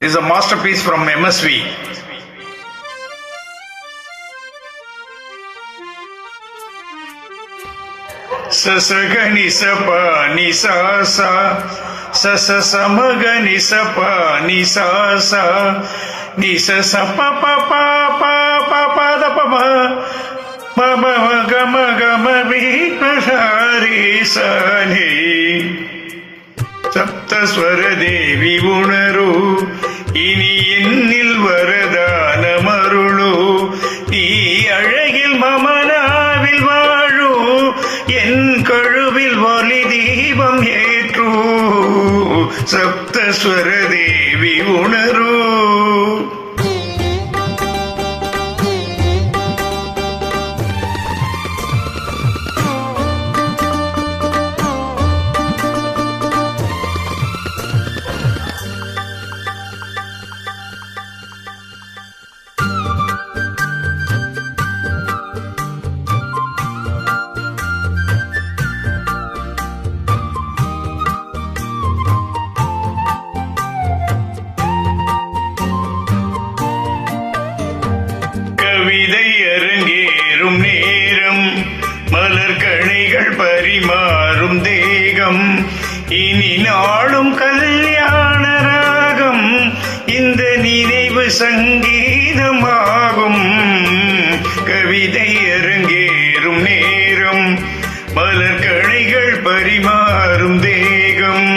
is a masterpiece from MSV. Sa sa ga ni sa pa ni sa sa ma ga ni sa pa ni sa pa pa da pa ma ga ma vi pa ri sa ni சப்தஸ்வர தேவி உணரு இனி என்னில் வரதான மருளு நீ அழகில் மமனாவில் வாழு என் கழுவில் ஒளி தீபம் ஏற்று சப்தஸ்வர தேவி உணரு. கவிதை அரங்கேறும் நேரம் மலர் கணைகள் பரிமாறும் தேகம் இனி நாளும் கல்யாண ராகம் இந்த நினைவு சங்கீதமாகும். கவிதை அரங்கேறும் நேரம் மலர் கணைகள் பரிமாறும் தேகம்.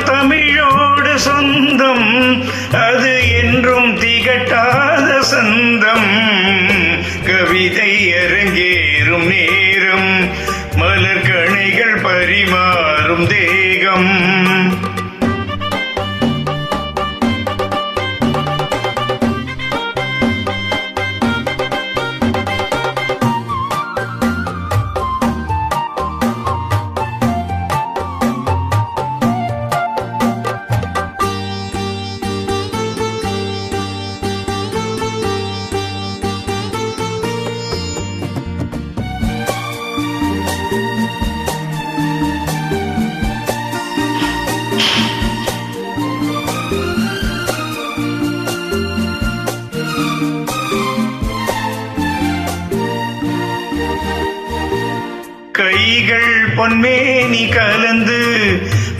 தமிழோடு சொந்தம் அது என்றும் திகட்டாத சந்தம். கவிதை அரங்கேறும் நேரம் மலர் கணைகள் பரிமாறும் தேகம். கைகள் பொன்மேனி கலந்து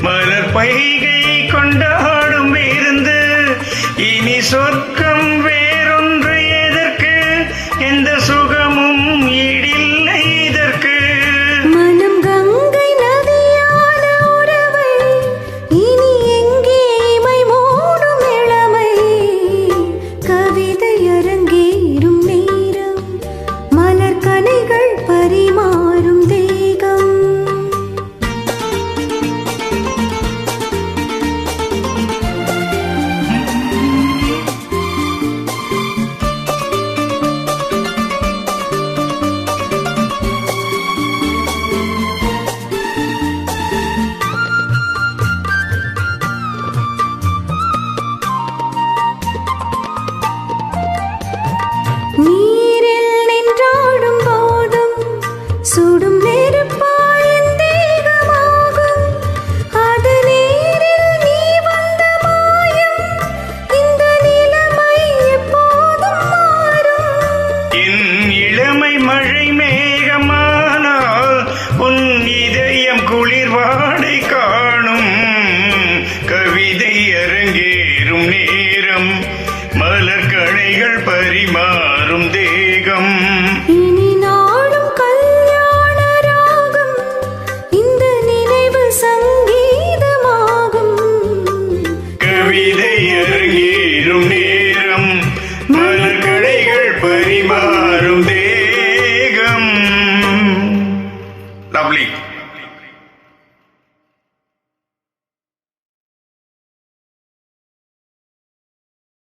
மலர் பைகை கொண்டாடும் விருந்து இனி சொர்க்கம் வேறொன்று எதற்கு எந்த சுகமும் ஈடில்லை இதற்கு. மனம் கங்கை நதியான உறவை இனி எங்கே இமை மூடும் இளமை. கவிதை அரங்கேறும் நேரம் மலர் கணைகள் பரிமாறும் தேகம். நீரில் நின்றாடும் போதும் சுடும் நெருப்பாயின் தேகமாகும். அது நீரில் நீ வந்த மாயம் இந்த நிலைமை எப்போதும் மாறும். என் இளமை மழை மேகமானால் உன் இதயம் குளிர் வாடை காணும். கவிதை அரங்கேறும் நேரம் மலர் கணைகள் பரிமாறும் தேகம். இனி நாளும் கல்யாண ராகம் இந்த நினைவு சங்கீதமாகும். கவிதை அரங்கேறும் நேரம் மலர் கணைகள் பரிமாறும் தேகம்.